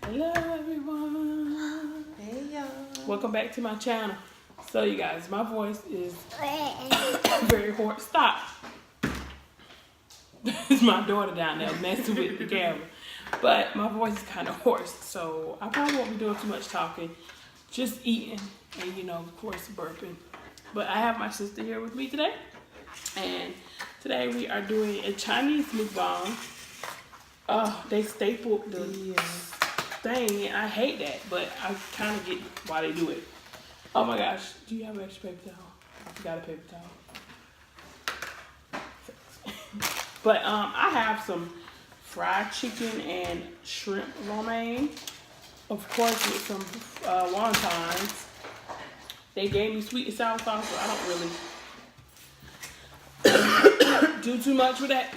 Hello everyone. Hey y'all. Welcome back to my channel. So you guys, my voice is very hoarse. Stop. It's my daughter down there messing with the camera. But my voice is kind of hoarse, so I probably won't be doing too much talking. Just eating and, of course, burping. But I have my sister here with me today. And today we are doing a Chinese mukbang. They stapled the thing, and I hate that, but I kind of get why they do it. Oh my gosh, do you have an extra paper towel? I forgot a paper towel. But I have some fried chicken and shrimp lo mein, of course, with some wontons. They gave me sweet and sour sauce, so I don't really do too much with that.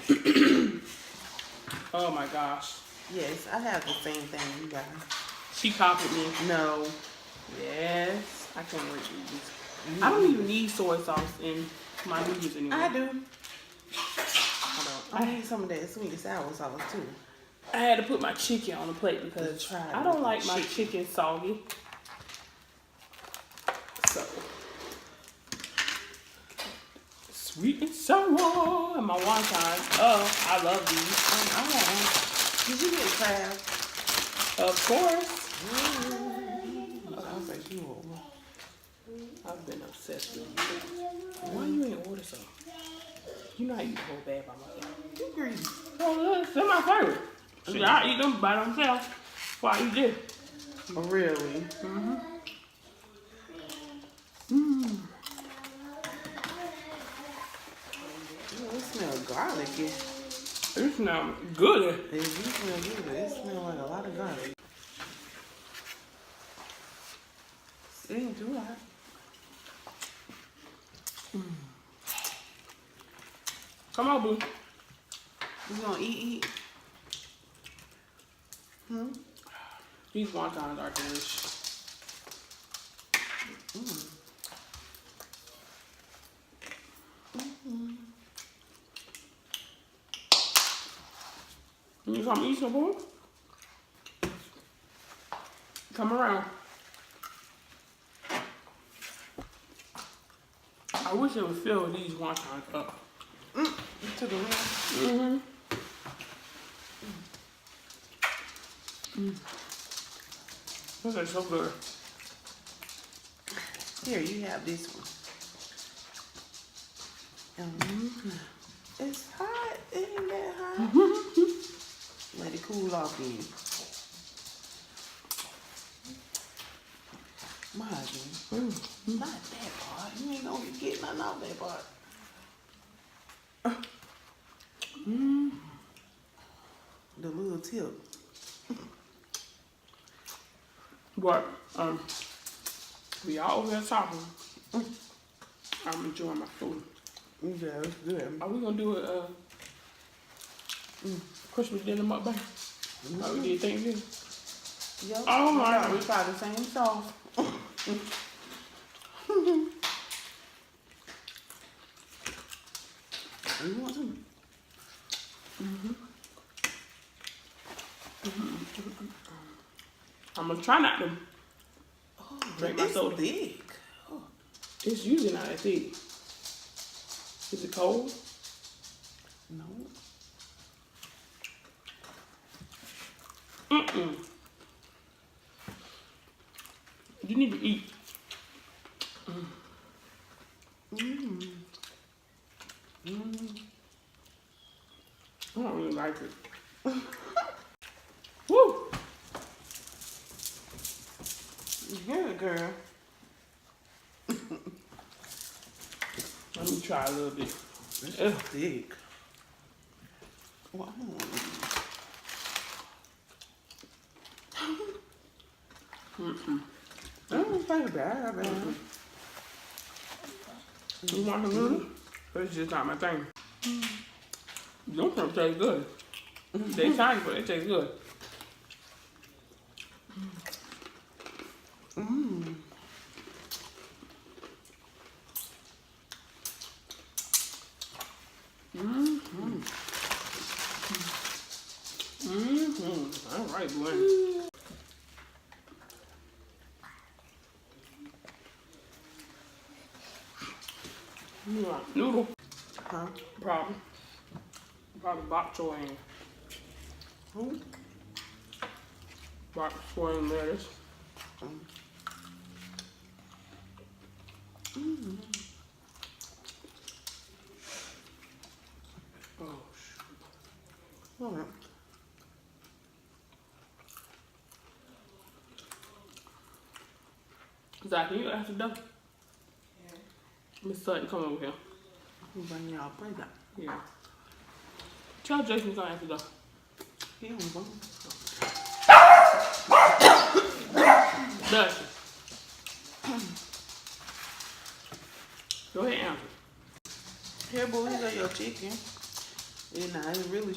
Oh my gosh. Yes, I have the same thing, you guys. She copied me. No. Yes. I can't read these. I don't even need soy sauce in my noodles anymore. I do. I need some of that sweet and sour sauce too. I had to put my chicken on the plate because I don't like my chicken soggy. So, sweet and sour and my wontons. Oh, I love these. Did you get crab? Of course. I've been obsessed with them. Why you ain't order some? You know I eat the whole bag by myself. You greedy. Oh, they're my favorite. See, I eat them by themselves before I eat this. Oh, really? Mm-hmm. Oh, it smells garlicky. It smells good. It do smell good. It smells like a lot of garlic. It ain't too hot. Come on, boo. You gonna eat? These wontons are delicious. You come eat some, boo? Come around. I wish it would fill these wontons up. To the rim. Mm-hmm. Those are so good. Here, you have this one. It's hot. It ain't that hot. Let it cool off in. Margin. Not that part. You ain't gonna get nothing off that part. The little tip. But we all over there talking. I'm enjoying my food. Yeah, it's good. Are we gonna do a Christmas dinner mukbang? How we did Thanksgiving? Yep. Oh my God. We tried the same sauce. You want some? I'm gonna try not to drink my It's soda. big. Oh. It's usually not that thick. Is it cold? No. You need to eat. I don't really like it. Woo! Good girl. Let me try a little bit. It's thick. Wow. That don't taste bad, man. You want some noodles? It's just not my thing. Them shrimp taste good. They tiny, but they taste good. All right, boy. You want noodle? Huh? Probably. Probably bok choy and Who? bok choy and lettuce. Oh, shoot. All right. Zach, can you answer the door? Miss Sutton, come over here. You bring y'all play that. Yeah. Tell Jason to come answer the door. He don't go. Dustin. Go ahead and answer. Here, boo, these are your chicken. Yeah, nah, it's really.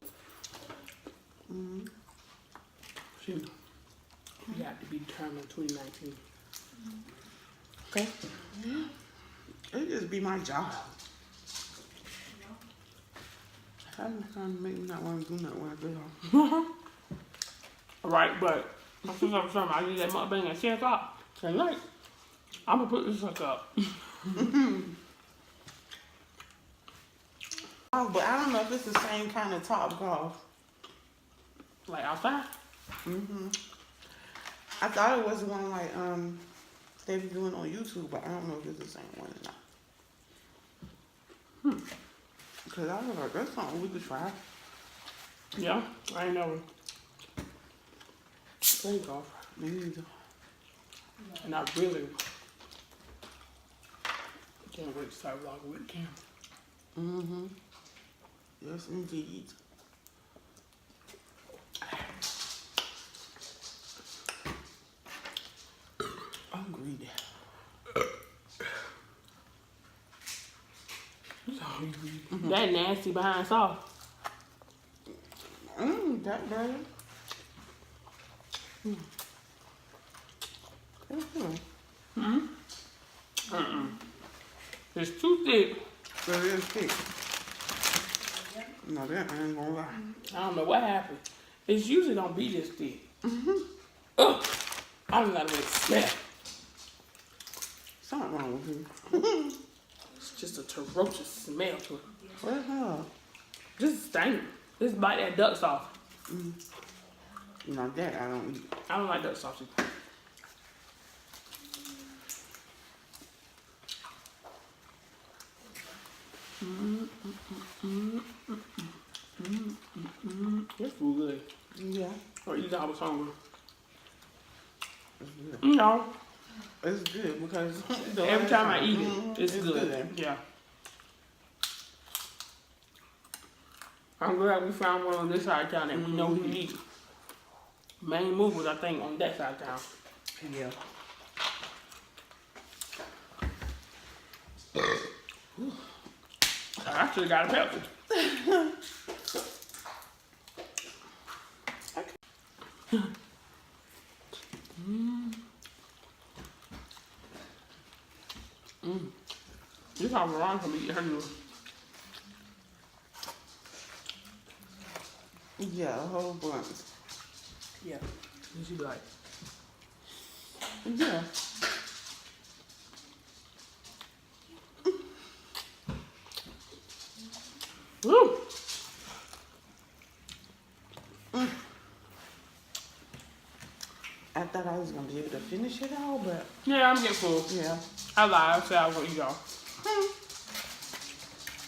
Shoot. You have to be determined 2019. Okay? It just be my job. I'm trying to make me not want to do nothing when I get home. Alright, but since I'm saying I need that mukbang at 10 o'clock tonight, I'm gonna put this sucker up. Oh, but I don't know if it's the same kind of Top Golf. Like outside? I thought it was the one like they be doing on YouTube, but I don't know if it's the same one or not. Cause I was like, that's something we could try. Yeah, I ain't never played golf. Me neither. And I really can't wait to start vlogging with the camera. Yes, indeed. I'm greedy. That nasty behind sauce. That better. It's too thick. It is thick. No, that ain't gonna lie. I don't know what happened. It's usually don't be this thick. Ugh. I don't gotta wait to smell. Something wrong with you. It's just a ferocious smell to it. What the hell? Just stank. This bite that duck sauce. No, that I don't eat. I don't like duck sauce either. This food good. Yeah, Or you thought I was hungry. it's good. No. It's good because Every time I eat it, it's good. Yeah. I'm glad we found one on this side of town that we know we can eat. Main move was, I think, on that side of town. Yeah. I actually got a Pepsi. This how Veronica be eating her noodles. Yeah, a whole bunch. Yeah. And she be like, Yeah. woo! I thought I was gonna be able to finish it all, but Yeah, I'm getting full. yeah. I lied. I said I was gonna eat all.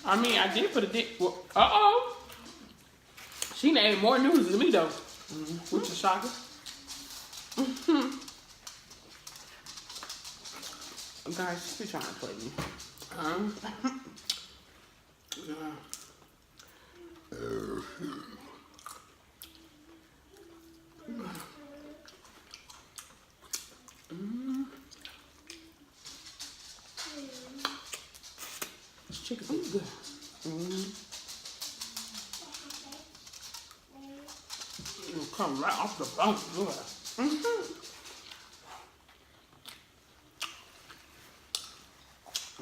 I mean, I did put a dick. Well, uh-oh. She done ate more noodles than me, though. Which is shocking. Guys, she's trying to play me. Yeah. This chicken is good. It'll come right off the bone. Look at that.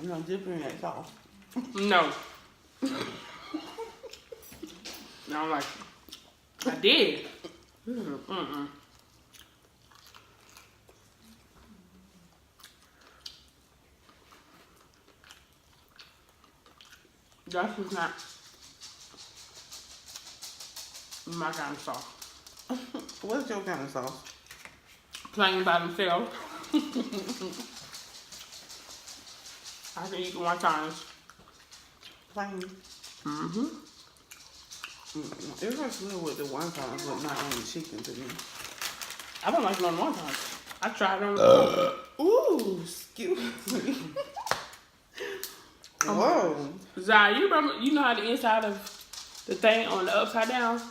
You know, dipping in that sauce. No. No, I'm like, I did. Just is not my kind of sauce. What's your kind of sauce? Plain by themselves. I can eat one time. Plain. It hurts well with the wontons, but not on the chicken to me. I don't like it on wontons. I tried it on the Ooh, excuse me. Whoa. Zai, you remember, you know how the inside of the thing on the upside down?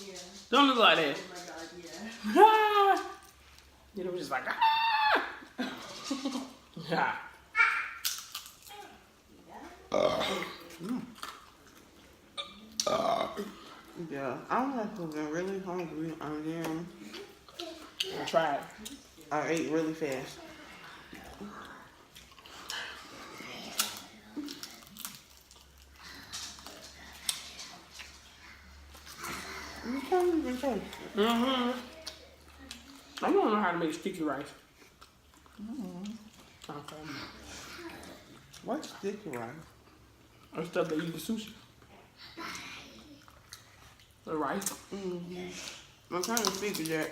Yeah. Don't look like that. Oh my god, yeah. You know, just like, yeah. Yeah, I'm like really hungry and then I tried. I ate really fast. You can't even taste it. I don't know how to make sticky rice. Okay. What's sticky rice? Or stuff they use in sushi. The rice. I'm trying to figure that,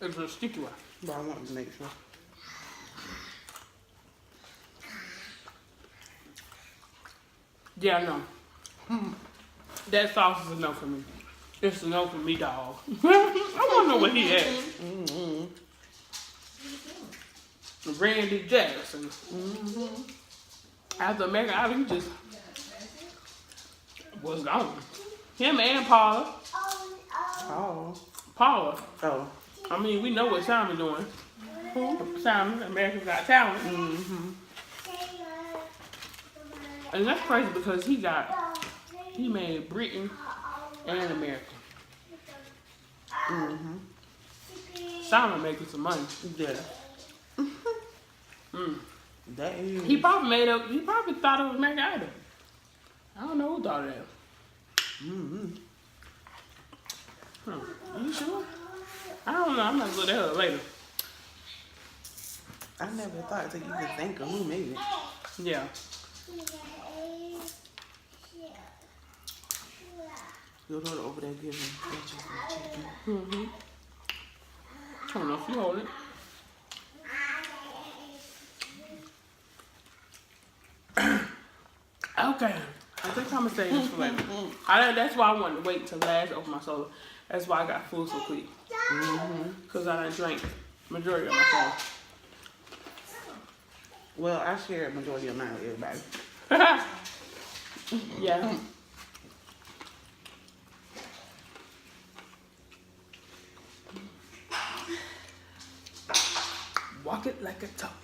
It's a sticky rice. but I want to make sure. Yeah, I know. That sauce is enough for me. It's enough for me, dog. I want to know what he had. Randy Jackson. After American Idol, he just was gone. Him and Paula. Oh. Paula. Oh. I mean, we know what Simon doing. Simon, America's Got Talent. And that's crazy because he made Britain and America. Simon making some money. Yeah. That is. He probably thought it was American Idol. I don't know who thought of that. Are you sure? I don't know. I'm not gonna look that up later. I never thought to even think of who made it. Yeah. Your daughter over there giving bitches and chicken. I don't know if you hold it. Okay. I think I'm gonna save this for later. That's why I wanted to wait till last to open my soda. That's why I got full so quick. Because I done drank majority of my soda. Well, I share a majority of mine with everybody. Yeah. Walk it like a talk.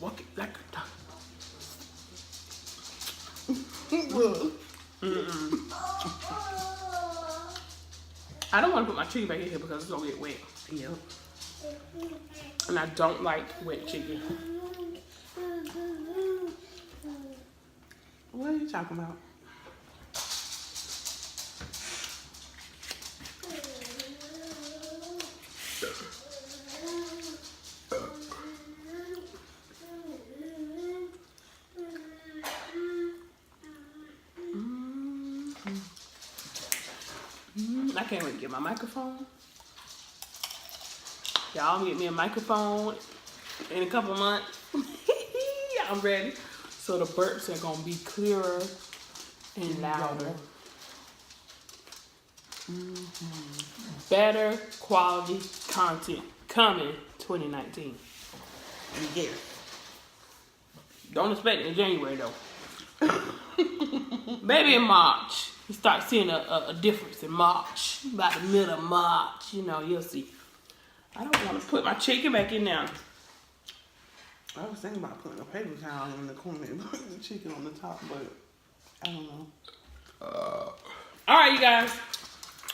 Walk it like a talk. I don't want to put my chicken back in here because it's gonna get wet. Yep. And I don't like wet chicken. What are you talking about? I can't wait to get my microphone. Y'all get me a microphone in a couple months. I'm ready. So the burps are gonna be clearer and louder. Better quality content coming 2019. Yeah. Don't expect it in January though. Maybe in March. You start seeing a difference in March. About the middle of March, you know, you'll see. I don't want to put my chicken back in now. I was thinking about putting a paper towel in the corner and putting the chicken on the top, but I don't know. All right, you guys.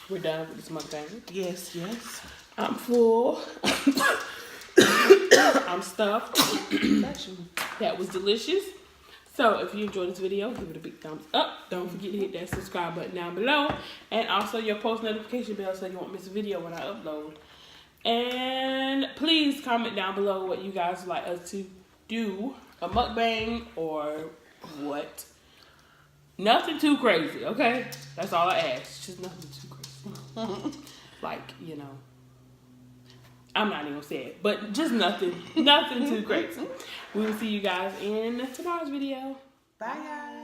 We're done with this mukbang. Yes, yes. I'm full. I'm stuffed. That was delicious. So if you enjoyed this video, give it a big thumbs up. Don't forget to hit that subscribe button down below. And also your post notification bell so you won't miss a video when I upload. And please comment down below what you guys would like us to do. A mukbang or what. Nothing too crazy, okay? That's all I ask. Just nothing too crazy. Like, you know, I'm not even gonna say it, but just nothing too crazy. We will see you guys in tomorrow's video. Bye, guys.